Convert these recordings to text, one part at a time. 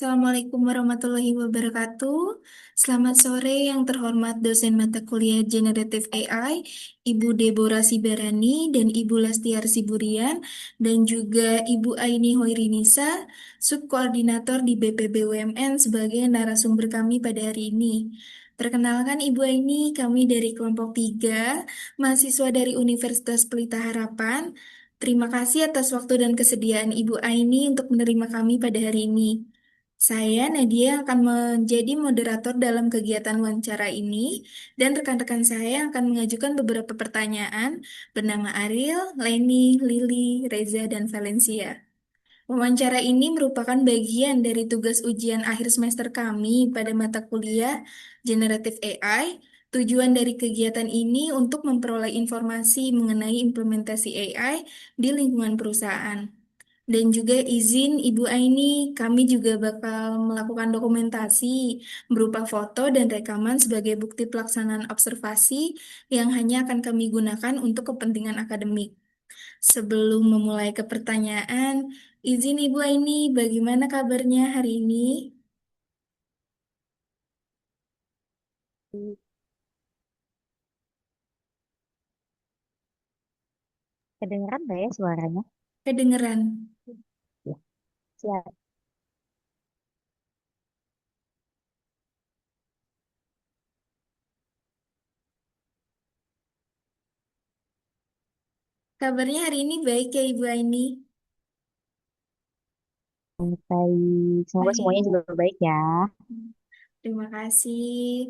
Assalamualaikum warahmatullahi wabarakatuh. Selamat sore yang terhormat dosen mata kuliah Generative AI, Ibu Deborah Sibarani dan Ibu Lastiar Siburian, dan juga Ibu Aini Hoirinisa, Subkoordinator di BPBUMN sebagai narasumber kami pada hari ini. Perkenalkan Ibu Aini, kami dari kelompok 3, mahasiswa dari Universitas Pelita Harapan. Terima kasih atas waktu dan kesediaan Ibu Aini untuk menerima kami pada hari ini. Saya Nadia akan menjadi moderator dalam kegiatan wawancara ini dan rekan-rekan saya akan mengajukan beberapa pertanyaan bernama Ariel, Leni, Lili, Reza, dan Valencia. Wawancara ini merupakan bagian dari tugas ujian akhir semester kami pada mata kuliah Generative AI. Tujuan dari kegiatan ini untuk memperoleh informasi mengenai implementasi AI di lingkungan perusahaan. Dan juga izin Ibu Aini, kami juga bakal melakukan dokumentasi berupa foto dan rekaman sebagai bukti pelaksanaan observasi yang hanya akan kami gunakan untuk kepentingan akademik. Sebelum memulai ke pertanyaan, izin Ibu Aini, bagaimana kabarnya hari ini? Kedengeran nggak ya suaranya? Kedengeran. Ya, siap. Kabarnya hari ini baik ya Ibu Aini? Baik. Semoga semuanya Baik. juga baik ya. Terima kasih.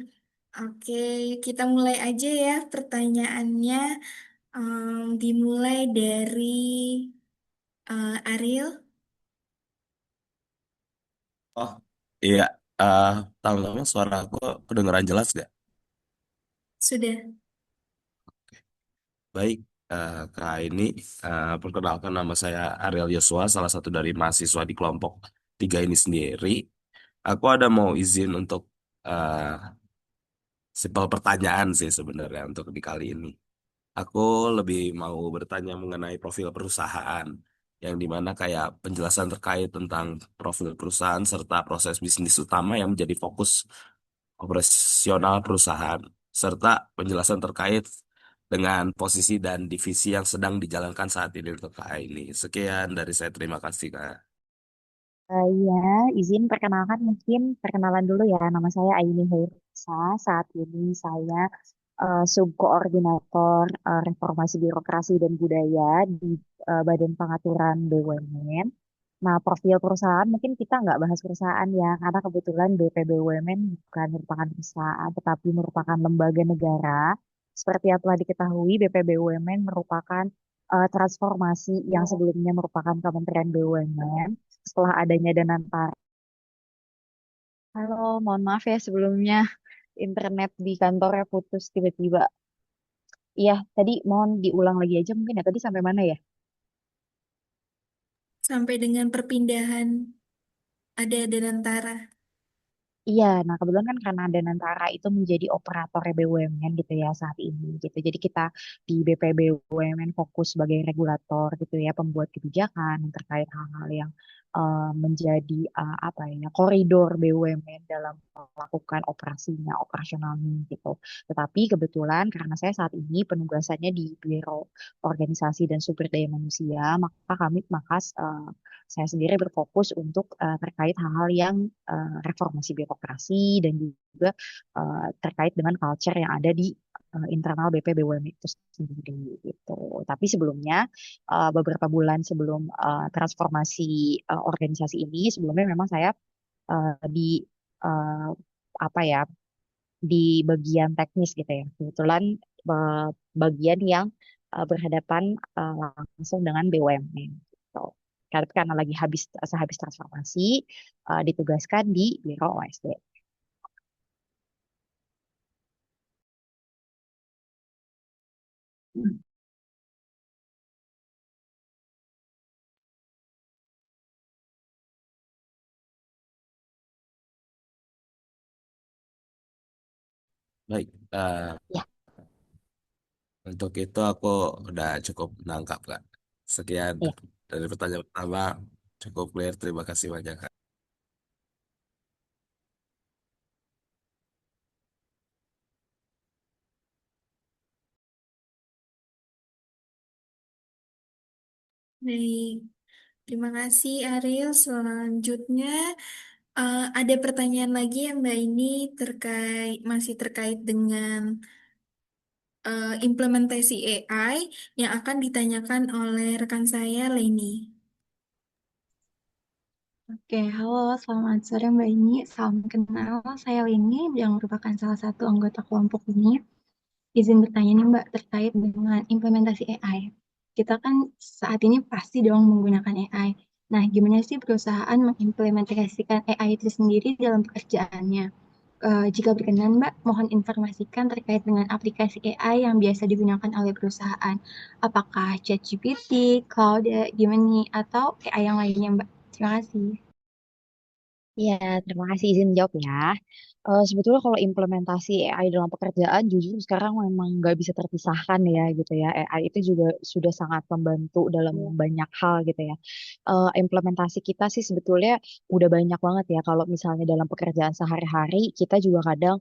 Oke, kita mulai aja ya pertanyaannya. Dimulai dari Ariel. Oh iya, uh, tama-tama suara aku kedengeran jelas gak? Sudah. Baik, Kak ini perkenalkan nama saya Ariel Yosua, salah satu dari mahasiswa di kelompok 3 ini sendiri. Aku ada mau izin untuk uh, simpel pertanyaan sih sebenarnya untuk di kali ini. Aku lebih mau bertanya mengenai profil perusahaan, yang dimana kayak penjelasan terkait tentang profil perusahaan serta proses bisnis utama yang menjadi fokus operasional perusahaan, serta penjelasan terkait dengan posisi dan divisi yang sedang dijalankan saat ini untuk KA ini. Sekian dari saya, terima kasih Kak. Ya, izin perkenalkan mungkin perkenalan dulu ya. Nama saya Aini Hairisa. Saat ini saya subkoordinator reformasi birokrasi dan budaya di Badan Pengaturan BUMN. Nah, profil perusahaan mungkin kita nggak bahas perusahaan ya, karena kebetulan BP BUMN bukan merupakan perusahaan, tetapi merupakan lembaga negara. Seperti yang telah diketahui, BP BUMN merupakan transformasi yang sebelumnya merupakan Kementerian BUMN. Setelah adanya Danantara. Halo, mohon maaf ya sebelumnya internet di kantornya putus tiba-tiba. Iya, tadi mohon diulang lagi aja mungkin ya. Tadi sampai mana ya? Sampai dengan perpindahan ada Danantara. Iya, nah kebetulan kan karena Danantara itu menjadi operator BUMN gitu ya saat ini gitu. Jadi kita di BP BUMN fokus sebagai regulator gitu ya, pembuat kebijakan yang terkait hal-hal yang menjadi apa ya, koridor BUMN dalam melakukan operasinya, operasionalnya gitu. Tetapi kebetulan karena saya saat ini penugasannya di Biro Organisasi dan Sumber Daya Manusia, maka saya sendiri berfokus untuk terkait hal-hal yang reformasi birokrasi dan juga terkait dengan culture yang ada di internal BP BUMN itu sendiri gitu. Tapi sebelumnya beberapa bulan sebelum transformasi organisasi ini, sebelumnya memang saya di eh, apa ya di bagian teknis gitu ya. Kebetulan eh, bagian yang berhadapan langsung dengan BUMN gitu. Karena lagi sehabis transformasi ditugaskan di Biro OSD. Baik, Ya, untuk itu aku udah cukup menangkap Kak. Sekian ya. dari pertanyaan pertama, cukup clear. Terima kasih banyak Kak. Baik, terima kasih Ariel. Selanjutnya ada pertanyaan lagi ya Mbak ini masih terkait dengan implementasi AI yang akan ditanyakan oleh rekan saya Leni. Oke, halo, selamat sore Mbak ini. Salam kenal, saya Lini yang merupakan salah satu anggota kelompok ini. Izin bertanya nih Mbak terkait dengan implementasi AI. Kita kan saat ini pasti dong menggunakan AI. Nah, gimana sih perusahaan mengimplementasikan AI itu sendiri dalam pekerjaannya? Jika berkenan Mbak, mohon informasikan terkait dengan aplikasi AI yang biasa digunakan oleh perusahaan. Apakah ChatGPT, Claude, Gemini, atau AI yang lainnya Mbak? Terima kasih. Iya, terima kasih izin jawab ya. Sebetulnya kalau implementasi AI dalam pekerjaan, jujur sekarang memang nggak bisa terpisahkan ya gitu ya. AI itu juga sudah sangat membantu dalam banyak hal gitu ya. Implementasi kita sih sebetulnya udah banyak banget ya. Kalau misalnya dalam pekerjaan sehari-hari, kita juga kadang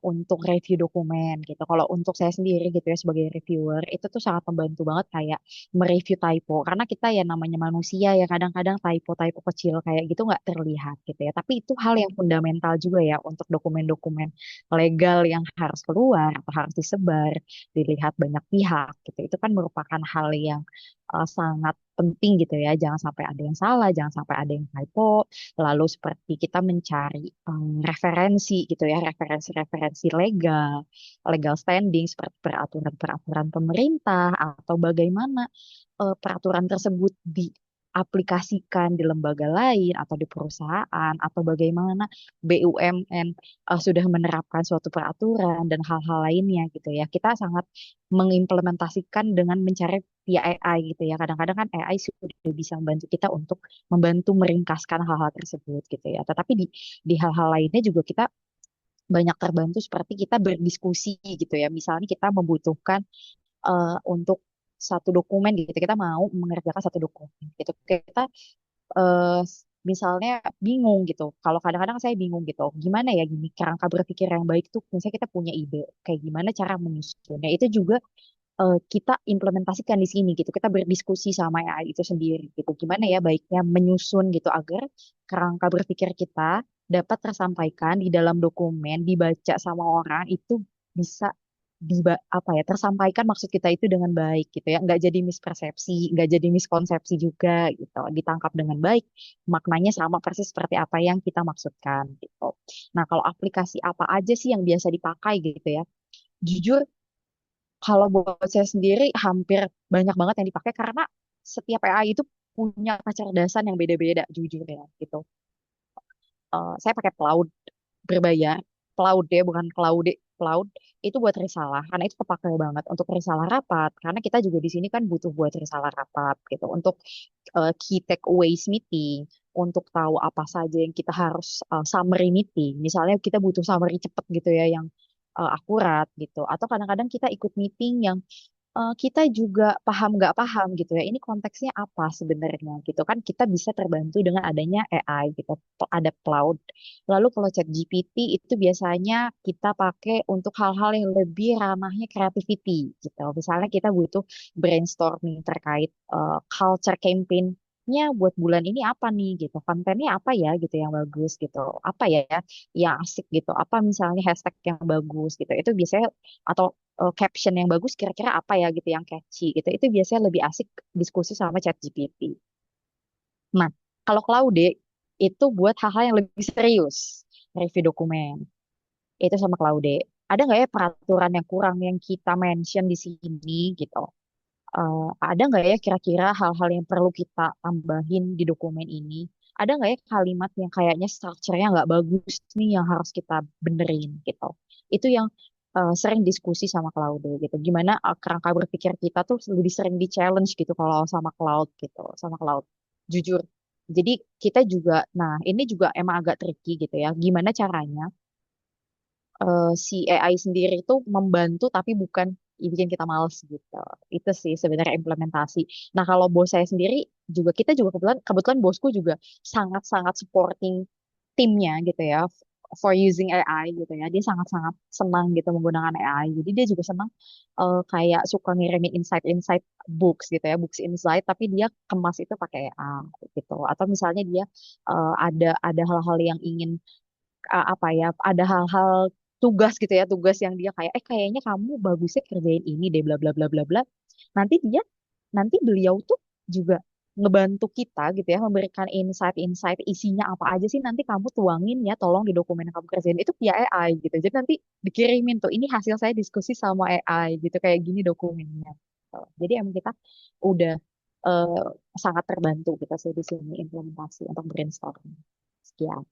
untuk review dokumen gitu. Kalau untuk saya sendiri gitu ya sebagai reviewer, itu tuh sangat membantu banget kayak mereview typo. Karena kita ya namanya manusia ya kadang-kadang typo-typo kecil kayak gitu nggak terlihat gitu ya. Tapi itu hal yang fundamental juga ya untuk dokumen-dokumen legal yang harus keluar atau harus disebar, dilihat banyak pihak gitu. Itu kan merupakan hal yang sangat penting gitu ya. Jangan sampai ada yang salah, jangan sampai ada yang typo. Lalu seperti kita mencari referensi gitu ya, referensi-referensi legal, legal standing seperti peraturan-peraturan pemerintah atau bagaimana peraturan tersebut diaplikasikan di lembaga lain atau di perusahaan atau bagaimana BUMN sudah menerapkan suatu peraturan dan hal-hal lainnya gitu ya. Kita sangat mengimplementasikan dengan mencari via AI gitu ya. Kadang-kadang kan AI sudah bisa membantu kita untuk membantu meringkaskan hal-hal tersebut gitu ya. Tetapi di hal-hal lainnya juga kita banyak terbantu seperti kita berdiskusi gitu ya. Misalnya kita membutuhkan untuk satu dokumen gitu. Kita mau mengerjakan satu dokumen gitu. Kita eh, misalnya bingung gitu. Kalau kadang-kadang saya bingung gitu. Gimana ya gini kerangka berpikir yang baik tuh misalnya kita punya ide kayak gimana cara menyusunnya. Itu juga kita implementasikan di sini gitu. Kita berdiskusi sama AI itu sendiri gitu. Gimana ya baiknya menyusun gitu agar kerangka berpikir kita dapat tersampaikan di dalam dokumen, dibaca sama orang itu bisa apa ya tersampaikan maksud kita itu dengan baik gitu ya, nggak jadi mispersepsi, nggak jadi miskonsepsi juga gitu, ditangkap dengan baik, maknanya sama persis seperti apa yang kita maksudkan gitu. Nah, kalau aplikasi apa aja sih yang biasa dipakai gitu ya? Jujur kalau buat saya sendiri hampir banyak banget yang dipakai karena setiap AI itu punya kecerdasan yang beda-beda jujur ya gitu. Saya pakai Cloud berbayar, Cloud ya bukan Cloud, Cloud itu buat risalah karena itu kepakai banget untuk risalah rapat karena kita juga di sini kan butuh buat risalah rapat gitu untuk key takeaways meeting untuk tahu apa saja yang kita harus summary meeting. Misalnya kita butuh summary cepet gitu ya yang akurat gitu. Atau kadang-kadang kita ikut meeting yang kita juga paham nggak paham gitu ya. Ini konteksnya apa sebenarnya gitu kan kita bisa terbantu dengan adanya AI gitu. Ada cloud. Lalu kalau chat GPT itu biasanya kita pakai untuk hal-hal yang lebih ranahnya creativity gitu. Misalnya kita butuh brainstorming terkait culture campaign-nya buat bulan ini apa nih gitu. Kontennya apa ya gitu yang bagus gitu. Apa ya yang asik gitu. Apa misalnya hashtag yang bagus gitu. Itu biasanya atau caption yang bagus kira-kira apa ya gitu yang catchy gitu. Itu biasanya lebih asik diskusi sama ChatGPT. Nah, kalau Claude itu buat hal-hal yang lebih serius, review dokumen. Itu sama Claude. Ada nggak ya peraturan yang kurang yang kita mention di sini gitu? Ada nggak ya kira-kira hal-hal yang perlu kita tambahin di dokumen ini? Ada nggak ya kalimat yang kayaknya structure-nya nggak bagus nih yang harus kita benerin gitu? Itu yang sering diskusi sama Cloud gitu. Gimana kerangka berpikir kita tuh lebih sering di challenge gitu kalau sama Cloud gitu, sama Cloud. Jujur. Jadi kita juga, nah ini juga emang agak tricky gitu ya. Gimana caranya si AI sendiri itu membantu tapi bukan bikin kita males gitu. Itu sih sebenarnya implementasi. Nah, kalau bos saya sendiri juga kita juga kebetulan kebetulan bosku juga sangat-sangat supporting timnya gitu ya. for using AI gitu ya. Dia sangat-sangat senang gitu menggunakan AI. Jadi dia juga senang kayak suka ngirimin insight-insight books gitu ya, books insight, tapi dia kemas itu pakai AI gitu. Atau misalnya dia ada hal-hal yang ingin apa ya, ada hal-hal tugas gitu ya, tugas yang dia kayak kayaknya kamu bagusnya kerjain ini deh bla bla bla bla bla. Nanti dia nanti beliau tuh juga ngebantu kita gitu ya, memberikan insight-insight isinya apa aja sih nanti kamu tuangin ya, tolong di dokumen yang kamu kerjain itu via AI gitu. Jadi nanti dikirimin tuh ini hasil saya diskusi sama AI gitu kayak gini dokumennya. Jadi emang kita udah eh, sangat terbantu kita sih di sini implementasi untuk brainstorming. Sekian.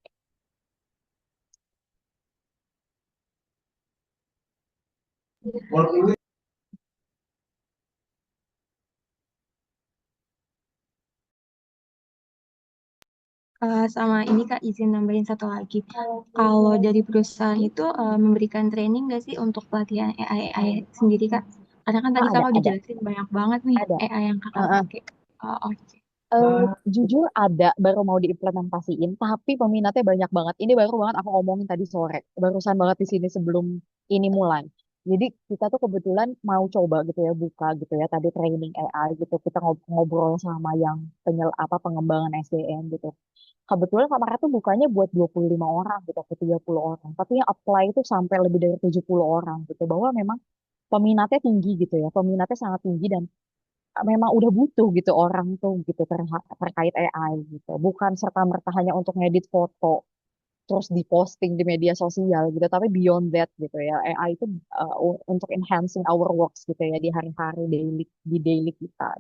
Sama ini Kak, izin nambahin satu lagi. Kalau dari perusahaan itu memberikan training nggak sih untuk pelatihan AI sendiri Kak? Karena kan tadi Oh, ada, Kakak udah ada, jelasin banyak banget nih ada. AI yang Kakak Heeh. pakai. Oh, oke. Jujur ada baru mau diimplementasiin, tapi peminatnya banyak banget. Ini baru banget aku ngomongin tadi sore, barusan banget di sini sebelum ini mulai. Jadi kita tuh kebetulan mau coba gitu ya buka gitu ya tadi training AI gitu. Kita ngobrol sama yang pengembangan SDM gitu. Kebetulan kemarin tuh bukanya buat 25 orang gitu, ke 30 orang. Tapi yang apply itu sampai lebih dari 70 orang gitu. Bahwa memang peminatnya tinggi gitu ya. Peminatnya sangat tinggi dan memang udah butuh gitu orang tuh gitu terkait AI gitu. Bukan serta-merta hanya untuk ngedit foto terus diposting di media sosial gitu, tapi beyond that gitu ya. AI itu untuk enhancing our works gitu ya di hari-hari di daily kita.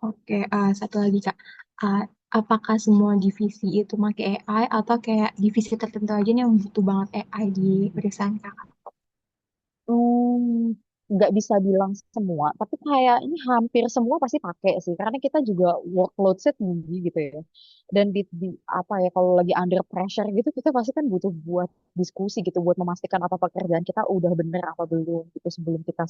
Oke, satu lagi Kak. Uh, apakah semua divisi itu pakai AI atau kayak divisi tertentu aja nih yang butuh banget AI di perusahaan Kakak? Hmm, nggak bisa bilang semua, tapi kayaknya hampir semua pasti pakai sih, karena kita juga workload-nya tinggi gitu ya. Dan apa ya, kalau lagi under pressure gitu, kita pasti kan butuh buat diskusi gitu, buat memastikan apa pekerjaan kita udah bener apa belum gitu sebelum kita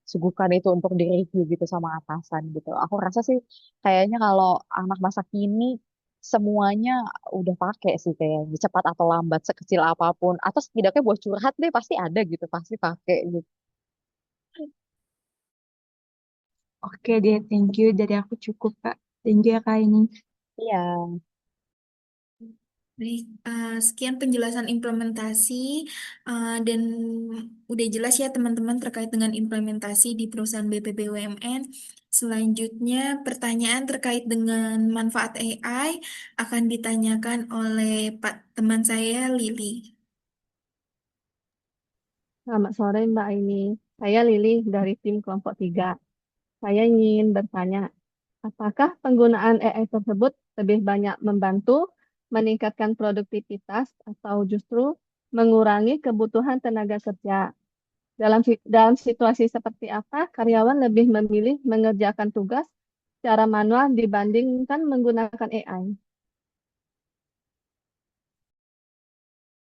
suguhkan itu untuk direview gitu sama atasan gitu. Aku rasa sih kayaknya kalau anak masa kini semuanya udah pakai sih kayaknya cepat atau lambat sekecil apapun atau setidaknya buat curhat deh pasti ada gitu pasti pakai gitu. Oke deh, thank you. Dari aku cukup Kak. Thank you ya Kak ini. Iya. Baik, sekian penjelasan implementasi dan udah jelas ya teman-teman terkait dengan implementasi di perusahaan BPBUMN. Selanjutnya, pertanyaan terkait dengan manfaat AI akan ditanyakan oleh Pak teman saya Lili. Selamat sore Mbak Aini. Saya Lili dari tim kelompok 3. Saya ingin bertanya, apakah penggunaan AI tersebut lebih banyak membantu meningkatkan produktivitas atau justru mengurangi kebutuhan tenaga kerja? Dalam situasi seperti apa karyawan lebih memilih mengerjakan tugas secara manual dibandingkan menggunakan AI?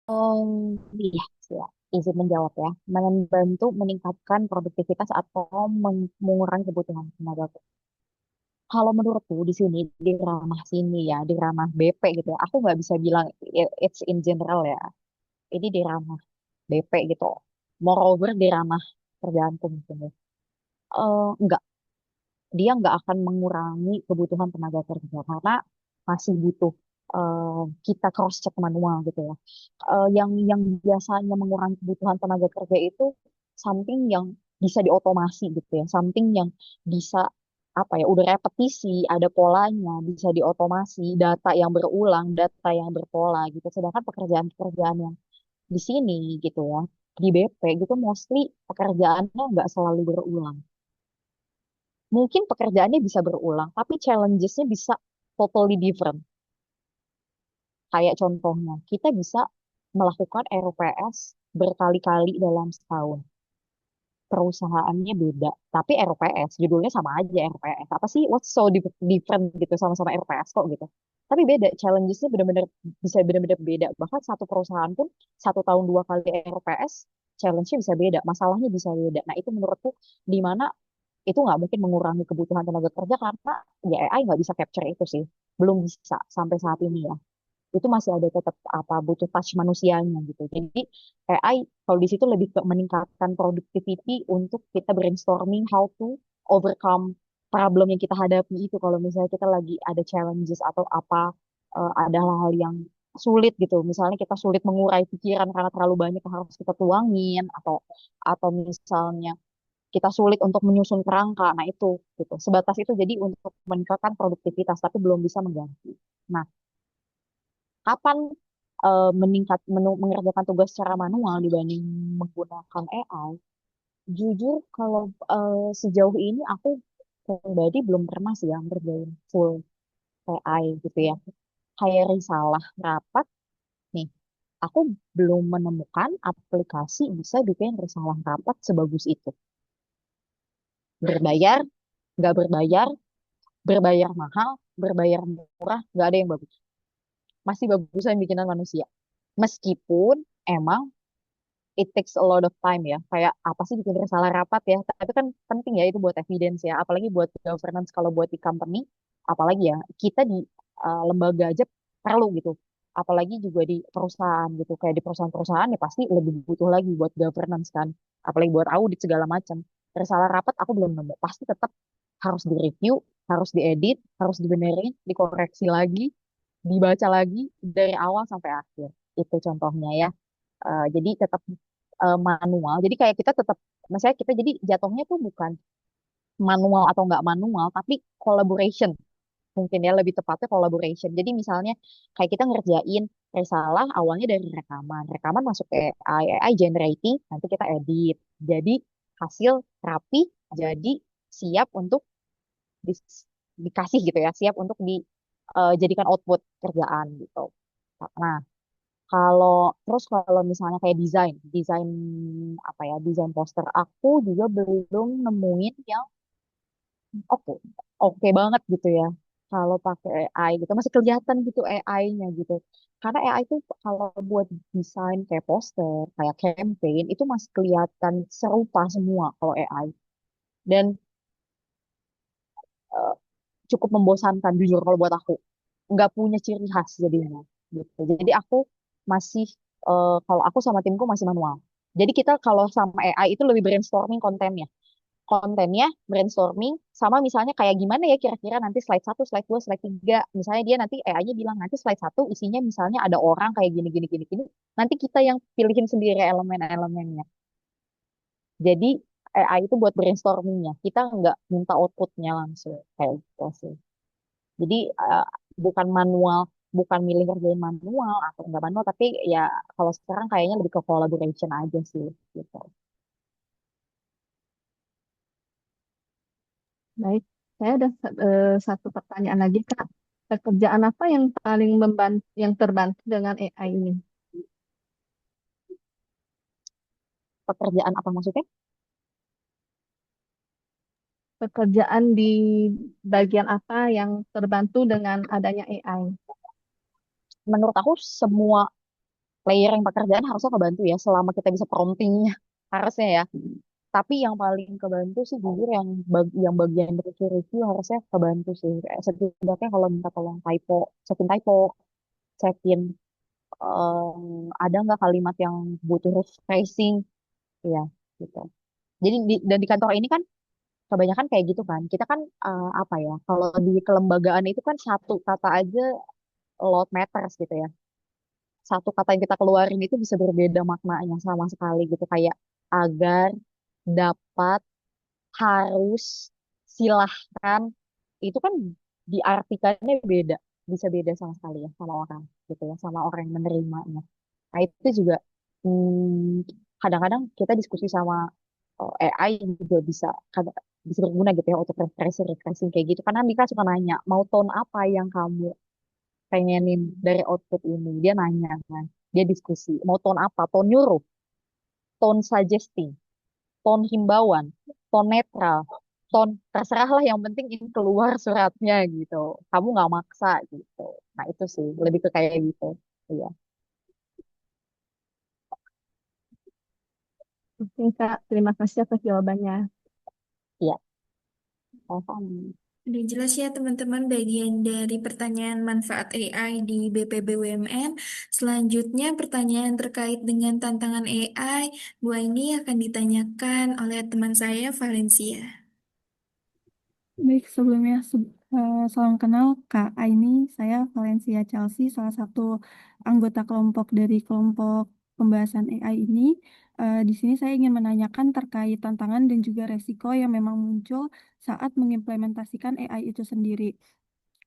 Oh iya, siap. Izin menjawab ya. Membantu meningkatkan produktivitas atau mengurangi kebutuhan tenaga kerja. Kalau menurutku di sini di ranah sini ya, di ranah BP gitu ya. Aku nggak bisa bilang it's in general ya. Ini di ranah BP gitu. Moreover di ranah kerjaanku mungkin ya. Enggak, dia nggak akan mengurangi kebutuhan tenaga kerja karena masih butuh kita cross check manual gitu ya. Yang biasanya mengurangi kebutuhan tenaga kerja itu something yang bisa diotomasi gitu ya, something yang bisa apa ya, udah repetisi, ada polanya, bisa diotomasi, data yang berulang, data yang berpola gitu. Sedangkan pekerjaan-pekerjaan yang di sini gitu ya, di BP gitu mostly pekerjaannya nggak selalu berulang. Mungkin pekerjaannya bisa berulang, tapi challenges-nya bisa totally different. Kayak contohnya, kita bisa melakukan RUPS berkali-kali dalam setahun. Perusahaannya beda, tapi RUPS, judulnya sama aja RUPS. Apa sih, what's so different gitu, sama-sama RUPS kok gitu. Tapi beda, challenges-nya benar-benar bisa benar-benar beda. Bahkan satu perusahaan pun 1 tahun 2 kali RUPS, challenge-nya bisa beda, masalahnya bisa beda. Nah itu menurutku di mana itu nggak mungkin mengurangi kebutuhan tenaga kerja karena ya AI nggak bisa capture itu sih. Belum bisa sampai saat ini ya. itu masih ada tetap apa butuh touch manusianya gitu. Jadi AI kalau di situ lebih ke meningkatkan productivity untuk kita brainstorming how to overcome problem yang kita hadapi itu kalau misalnya kita lagi ada challenges atau apa ada hal-hal yang sulit gitu. Misalnya kita sulit mengurai pikiran karena terlalu banyak yang harus kita tuangin atau misalnya kita sulit untuk menyusun kerangka. Nah, itu gitu. Sebatas itu jadi untuk meningkatkan produktivitas tapi belum bisa mengganti. Nah, kapan mengerjakan tugas secara manual dibanding menggunakan AI? Jujur kalau sejauh ini aku pribadi belum pernah sih yang ngerjain full AI gitu ya. Kayak risalah rapat nih, aku belum menemukan aplikasi bisa bikin risalah rapat sebagus itu. Berbayar, nggak berbayar, berbayar mahal, berbayar murah, nggak ada yang bagus. Masih bagusan bikinan manusia. Meskipun emang it takes a lot of time ya. Kayak apa sih bikin risalah rapat ya. Tapi kan penting ya itu buat evidence ya. Apalagi buat governance kalau buat di company. Apalagi ya kita di lembaga aja perlu gitu. Apalagi juga di perusahaan gitu. Kayak di perusahaan-perusahaan ya pasti lebih butuh lagi buat governance kan. Apalagi buat audit segala macam. Risalah rapat aku belum nemu. Pasti tetap harus direview, harus diedit, harus dibenerin, dikoreksi lagi, dibaca lagi dari awal sampai akhir. Itu contohnya ya. Jadi tetap manual. Jadi kayak kita tetap, misalnya kita jadi jatuhnya tuh bukan manual atau nggak manual, tapi collaboration. Mungkin ya lebih tepatnya collaboration. Jadi misalnya kayak kita ngerjain risalah awalnya dari rekaman. Rekaman masuk ke AI generating, nanti kita edit. Jadi hasil rapi, jadi siap untuk dikasih gitu ya, siap untuk dijadikan output kerjaan gitu. Nah, kalau misalnya kayak desain, desain apa ya, desain poster, aku juga belum nemuin yang oke, oke banget gitu ya. Kalau pakai AI gitu masih kelihatan gitu AI-nya gitu. Karena AI itu kalau buat desain kayak poster, kayak campaign itu masih kelihatan serupa semua kalau AI. Dan eh, cukup membosankan jujur kalau buat aku. Nggak punya ciri khas jadinya gitu. Jadi aku masih kalau aku sama timku masih manual. Jadi kita kalau sama AI itu lebih brainstorming kontennya brainstorming sama misalnya kayak gimana ya kira-kira nanti slide satu, slide 2, slide 3. Misalnya dia nanti AI-nya bilang nanti slide satu isinya misalnya ada orang kayak gini gini gini gini. Nanti kita yang pilihin sendiri elemen-elemennya. Jadi AI itu buat brainstormingnya. Kita nggak minta outputnya langsung kayak gitu sih. Jadi bukan manual, bukan milih kerjain manual atau enggak manual, tapi ya kalau sekarang kayaknya lebih ke collaboration aja sih gitu. Baik, saya ada satu pertanyaan lagi, Kak. Pekerjaan apa yang paling yang terbantu dengan AI ini? Pekerjaan apa maksudnya? Pekerjaan di bagian apa yang terbantu dengan adanya AI? Menurut aku semua layering pekerjaan harusnya kebantu ya selama kita bisa promptingnya harusnya ya. Tapi yang paling kebantu sih jujur yang bagian review harusnya kebantu sih. Kayak setidaknya kalau minta tolong typo, cekin ada nggak kalimat yang butuh rephrasing, ya gitu. Jadi dan di kantor ini kan kebanyakan kayak gitu kan. Kita kan apa ya? Kalau di kelembagaan itu kan satu kata aja load matters gitu ya. Satu kata yang kita keluarin itu bisa berbeda maknanya sama sekali gitu. Kayak agar, dapat, harus, silahkan. Itu kan diartikannya beda. Bisa beda sama sekali ya sama orang gitu ya. Sama orang yang menerimanya. Nah itu juga kadang-kadang kita diskusi sama AI juga bisa berguna gitu ya untuk refreshing kayak gitu. Karena Mika suka nanya, mau tone apa yang kamu pengenin dari output ini? Dia nanya kan, dia diskusi, mau tone apa? Tone nyuruh, tone suggesting, tone himbauan, tone netral, tone terserah lah yang penting ini keluar suratnya gitu. Kamu nggak maksa gitu. Nah itu sih, lebih ke kayak gitu. Iya, Oke, Kak. Terima kasih atas jawabannya. iya. Paham. Udah jelas ya teman-teman bagian dari pertanyaan manfaat AI di BPBUMN. Selanjutnya pertanyaan terkait dengan tantangan AI. Bu ini akan ditanyakan oleh teman saya Valencia. Baik, sebelumnya salam kenal Kak Aini. Saya Valencia Chelsea, salah satu anggota kelompok dari kelompok pembahasan AI ini. Di sini saya ingin menanyakan terkait tantangan dan juga resiko yang memang muncul saat mengimplementasikan AI itu sendiri.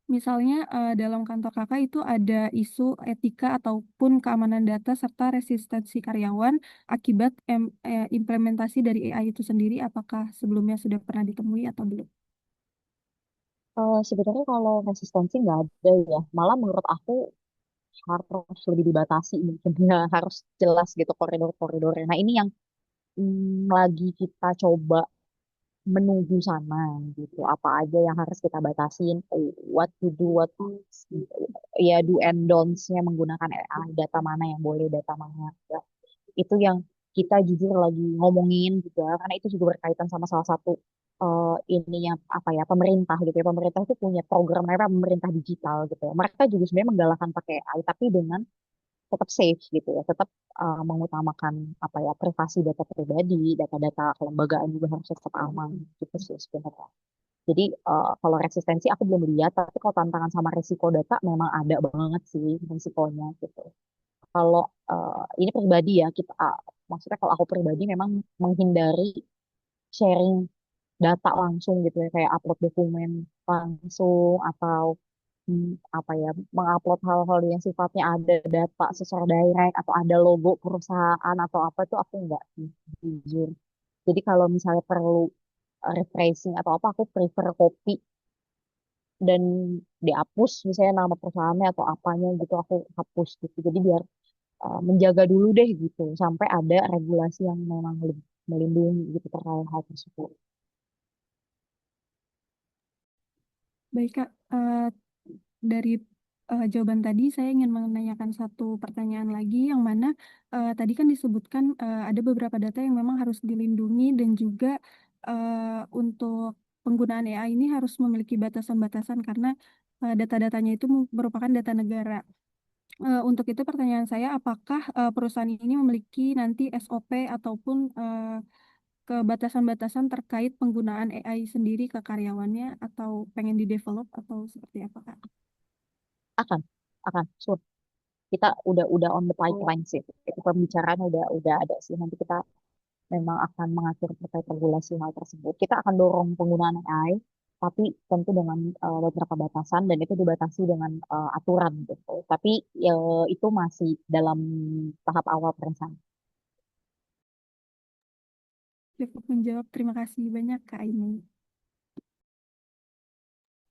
Misalnya dalam kantor kakak itu ada isu etika ataupun keamanan data serta resistensi karyawan akibat implementasi dari AI itu sendiri. Apakah sebelumnya sudah pernah ditemui atau belum? Sebenarnya kalau resistensi nggak ada ya, malah menurut aku harus lebih dibatasi mungkin ya, harus jelas gitu koridor-koridornya. Nah ini yang lagi kita coba menuju sana gitu. Apa aja yang harus kita batasin, what to do, what to ya do and don'ts-nya menggunakan AI, data mana yang boleh, data mana yang enggak. Itu yang kita jujur lagi ngomongin juga, karena itu juga berkaitan sama salah satu ininya apa ya pemerintah gitu ya. Pemerintah itu punya program mereka pemerintah digital gitu ya. Mereka juga sebenarnya menggalakkan pakai AI, tapi dengan tetap safe gitu ya, tetap mengutamakan apa ya privasi data pribadi, data-data kelembagaan juga harus tetap aman gitu sih sebenarnya. Jadi kalau resistensi aku belum lihat, tapi kalau tantangan sama risiko data memang ada banget sih risikonya gitu. Kalau ini pribadi ya kita, maksudnya kalau aku pribadi memang menghindari sharing data langsung gitu ya, kayak upload dokumen langsung atau apa ya mengupload hal-hal yang sifatnya ada data secara direct atau ada logo perusahaan atau apa itu aku enggak sih, jujur. Jadi kalau misalnya perlu refreshing atau apa aku prefer copy dan dihapus misalnya nama perusahaannya atau apanya gitu aku hapus gitu. Jadi biar menjaga dulu deh gitu sampai ada regulasi yang memang lebih melindungi gitu terkait hal tersebut. Baik, Kak. Dari jawaban tadi, saya ingin menanyakan satu pertanyaan lagi, yang mana tadi kan disebutkan ada beberapa data yang memang harus dilindungi dan juga untuk penggunaan AI ini harus memiliki batasan-batasan karena data-datanya itu merupakan data negara. Untuk itu pertanyaan saya, apakah perusahaan ini memiliki nanti SOP ataupun kebatasan-batasan terkait penggunaan AI sendiri ke karyawannya atau pengen di-develop atau seperti apa, Kak? Akan akan sure. Kita udah on the pipeline sih. Itu pembicaraan udah ada sih. Nanti kita memang akan mengatur terkait regulasi hal tersebut. Kita akan dorong penggunaan AI, tapi tentu dengan beberapa batasan dan itu dibatasi dengan aturan gitu. Tapi itu masih dalam tahap awal perencanaan. Cukup menjawab. Terima kasih banyak, Kak Aini.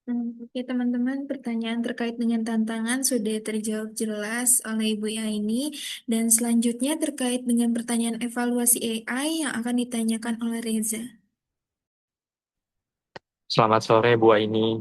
Oke teman-teman, pertanyaan terkait dengan tantangan sudah terjawab jelas oleh Ibu Aini. Dan selanjutnya terkait dengan pertanyaan evaluasi AI yang akan ditanyakan oleh Reza. Selamat sore Bu Aini.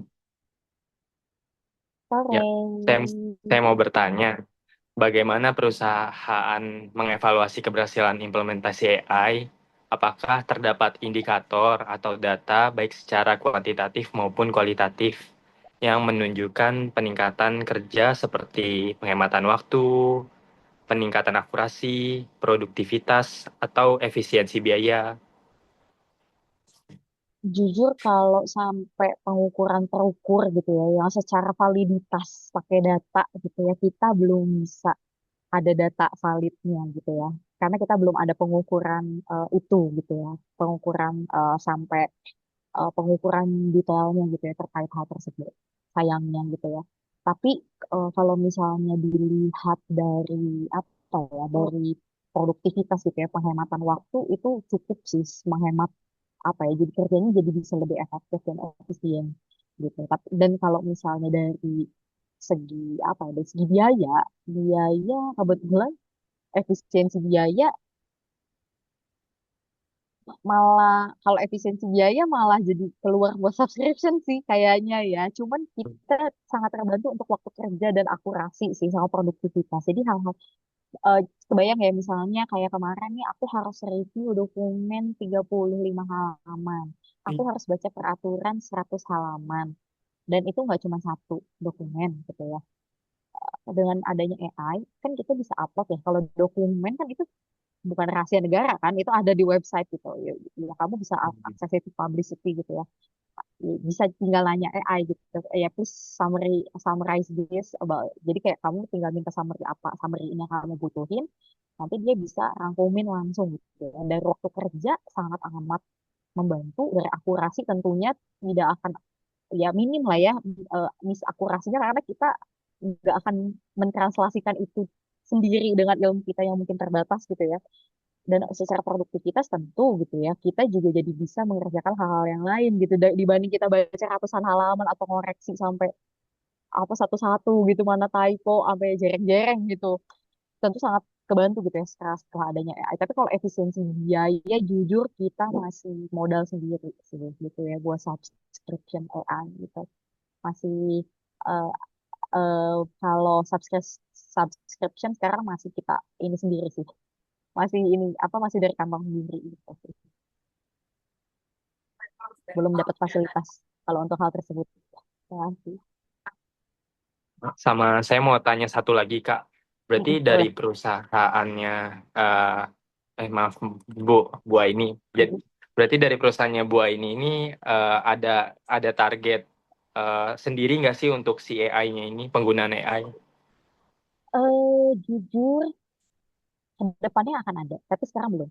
Ya, saya, Sore. saya mau bertanya, bagaimana perusahaan mengevaluasi keberhasilan implementasi AI? Apakah terdapat indikator atau data baik secara kuantitatif maupun kualitatif yang menunjukkan peningkatan kerja seperti penghematan waktu, peningkatan akurasi, produktivitas, atau efisiensi biaya? Jujur kalau sampai pengukuran terukur gitu ya, yang secara validitas pakai data gitu ya, kita belum bisa ada data validnya gitu ya. Karena kita belum ada pengukuran itu gitu ya, pengukuran sampai pengukuran detailnya gitu ya terkait hal tersebut. Sayangnya gitu ya. Tapi kalau misalnya dilihat dari apa ya, dari produktivitas gitu ya, penghematan waktu itu cukup sih menghemat apa ya, jadi kerjanya jadi bisa lebih efektif dan efisien gitu. Tapi dan kalau misalnya dari segi apa ya, dari segi biaya, biaya kebetulan efisiensi biaya malah kalau efisiensi biaya malah jadi keluar buat subscription sih kayaknya ya. Cuman kita sangat terbantu untuk waktu kerja dan akurasi sih sama produktivitas. Jadi hal-hal eh, kebayang ya misalnya kayak kemarin nih aku harus review dokumen 35 halaman. aku harus baca peraturan 100 halaman. Dan itu nggak cuma satu dokumen gitu ya. Dengan adanya AI, kan kita bisa upload ya. Kalau dokumen kan itu bukan rahasia negara kan, itu ada di website gitu. Ya, kamu bisa akses itu publicity gitu ya. Bisa tinggal nanya AI gitu. Ya, please summarize this about. Jadi kayak kamu tinggal minta summary apa, summary ini yang kamu butuhin, nanti dia bisa rangkumin langsung gitu. Dan dari waktu kerja sangat amat membantu. Dari akurasi tentunya tidak akan, ya minim lah ya, misakurasinya, karena kita nggak akan mentranslasikan itu sendiri dengan ilmu kita yang mungkin terbatas gitu ya. Dan secara produktivitas tentu gitu ya, kita juga jadi bisa mengerjakan hal-hal yang lain gitu, dibanding kita baca ratusan halaman atau ngoreksi sampai apa satu-satu gitu, mana typo sampai jereng-jereng gitu. Tentu sangat kebantu gitu ya setelah adanya AI. Tapi kalau efisiensi biaya, jujur kita masih modal sendiri sih gitu ya buat subscription AI gitu. Masih eh, kalau subscription sekarang masih kita ini sendiri sih. Masih ini apa, masih dari kantong sendiri gitu sih. Belum dapat fasilitas kalau untuk hal tersebut. Ya, sih. Sama saya mau tanya satu lagi, Kak. Berarti dari Boleh. perusahaannya, maaf Bu, Bu ini. Berarti dari perusahaannya Bu ini ada target sendiri nggak sih untuk si AI-nya ini, penggunaan AI? Jujur kedepannya akan ada, tapi sekarang belum.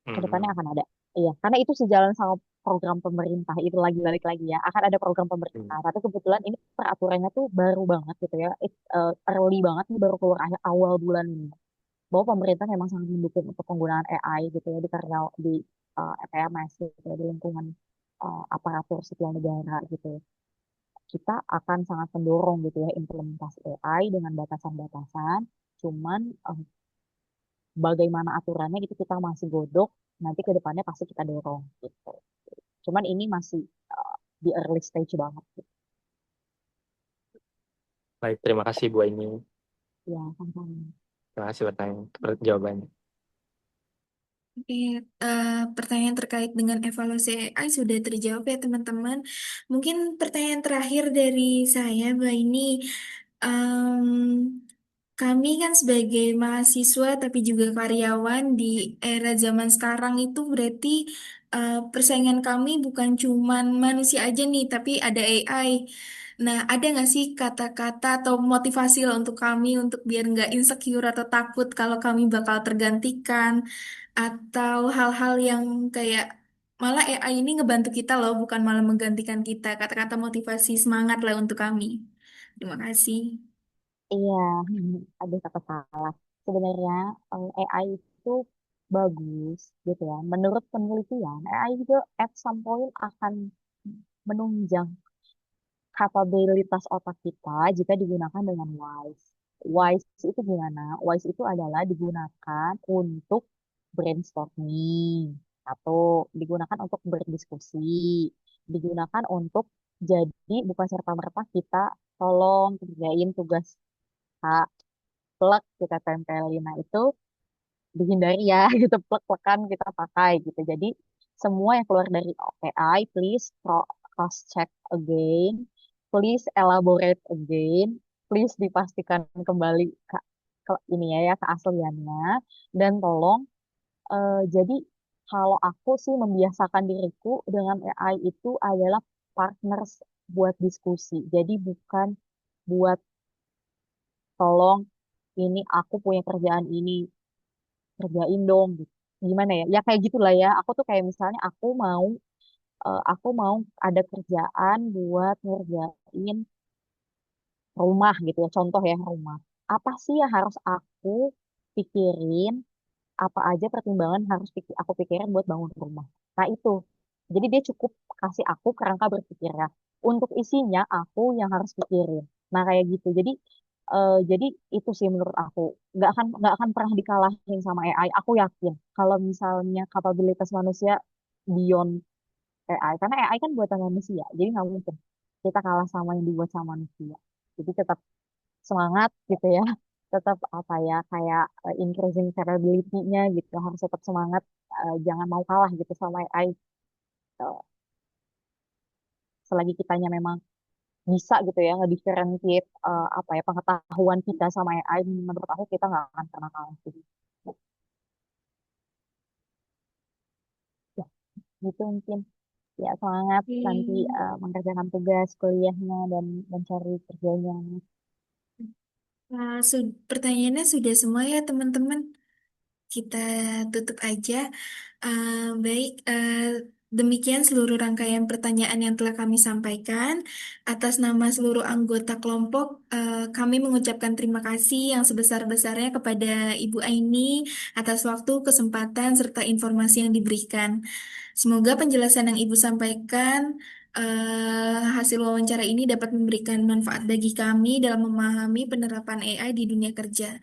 Kedepannya akan ada. Iya, karena itu sejalan sama program pemerintah. Itu lagi balik lagi ya, akan ada program pemerintah. Tapi kebetulan ini peraturannya tuh baru banget gitu ya, early banget, ini baru keluar awal bulan ini. Bahwa pemerintah memang sangat mendukung untuk penggunaan AI gitu ya di karya di EPMS gitu ya, di lingkungan aparatur sipil negara gitu ya. Kita akan sangat mendorong gitu ya implementasi AI dengan batasan-batasan. Cuman bagaimana aturannya itu kita masih godok. Nanti ke depannya pasti kita dorong gitu. Cuman ini masih di early stage banget gitu. Baik, terima kasih Bu ini. Ya, sama-sama. Terima kasih jawabannya. Oke, pertanyaan terkait dengan evaluasi AI sudah terjawab ya teman-teman. Mungkin pertanyaan terakhir dari saya, Mbak ini, em, kami kan sebagai mahasiswa tapi juga karyawan di era zaman sekarang itu berarti persaingan kami bukan cuman manusia aja nih, tapi ada AI. Nah, ada nggak sih kata-kata atau motivasi lah untuk kami untuk biar nggak insecure atau takut kalau kami bakal tergantikan atau hal-hal yang kayak malah AI ini ngebantu kita loh, bukan malah menggantikan kita. Kata-kata motivasi semangat lah untuk kami. Terima kasih. Iya, ada kata salah. Sebenarnya AI itu bagus gitu ya. Menurut penelitian, AI juga at some point akan menunjang kapabilitas otak kita jika digunakan dengan wise. Wise itu gimana? Wise itu adalah digunakan untuk brainstorming atau digunakan untuk berdiskusi, digunakan untuk jadi bukan serta-merta kita tolong kerjain tugas A, plek kita tempelin. Nah itu dihindari ya gitu, plek-plekan kita pakai gitu. Jadi semua yang keluar dari OpenAI, please cross check again, please elaborate again, please dipastikan kembali ke ini ya keasliannya, dan tolong jadi kalau aku sih membiasakan diriku dengan AI itu adalah partners buat diskusi. Jadi bukan buat tolong ini aku punya kerjaan ini kerjain dong gitu. Gimana ya? Ya kayak gitulah ya. Aku tuh kayak misalnya aku mau ada kerjaan buat ngerjain rumah gitu ya. Contoh ya rumah. Apa sih yang harus aku pikirin? Apa aja pertimbangan harus aku pikirin buat bangun rumah? Nah itu. Jadi dia cukup kasih aku kerangka berpikirnya. Untuk isinya aku yang harus pikirin. Nah kayak gitu. Jadi itu sih menurut aku nggak akan pernah dikalahin sama AI. Aku yakin kalau misalnya kapabilitas manusia beyond AI, karena AI kan buatan manusia, jadi nggak mungkin kita kalah sama yang dibuat sama manusia. Jadi tetap semangat gitu ya, tetap apa ya kayak increasing capability-nya gitu, harus tetap semangat, jangan mau kalah gitu sama AI. selagi kitanya memang bisa gitu ya ngedifferentiate apa ya pengetahuan kita sama AI, menurut aku kita nggak akan pernah kalah sih. Ya, gitu mungkin. Ya, semangat nanti Oke. mengerjakan tugas kuliahnya dan mencari kerjanya. Nah, pertanyaannya sudah semua ya teman-teman. Kita tutup aja. Baik, demikian seluruh rangkaian pertanyaan yang telah kami sampaikan. Atas nama seluruh anggota kelompok, kami mengucapkan terima kasih yang sebesar-besarnya kepada Ibu Aini atas waktu, kesempatan, serta informasi yang diberikan. Semoga penjelasan yang Ibu sampaikan, hasil wawancara ini dapat memberikan manfaat bagi kami dalam memahami penerapan AI di dunia kerja.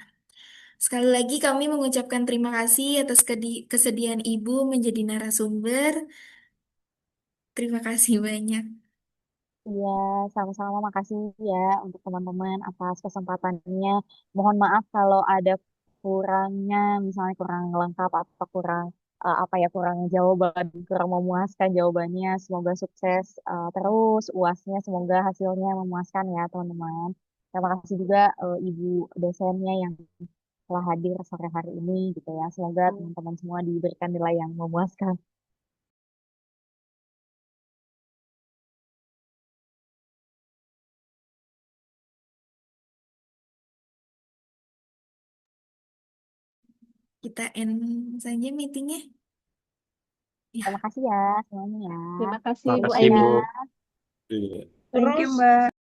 Sekali lagi kami mengucapkan terima kasih atas kesediaan Ibu menjadi narasumber. Terima kasih banyak. Iya, sama-sama makasih ya untuk teman-teman atas kesempatannya. Mohon maaf kalau ada kurangnya, misalnya kurang lengkap atau kurang apa ya kurang jawaban, kurang memuaskan jawabannya. Semoga sukses terus UASnya, semoga hasilnya memuaskan ya teman-teman. Terima kasih juga Ibu dosennya yang telah hadir sore hari ini gitu ya. Semoga teman-teman semua diberikan nilai yang memuaskan. Kita end saja meetingnya. Ya. Terima kasih ya semuanya ya. Terima kasih Bu Makasih, Aini. Bu. Iya. Thank you, Terus Mbak.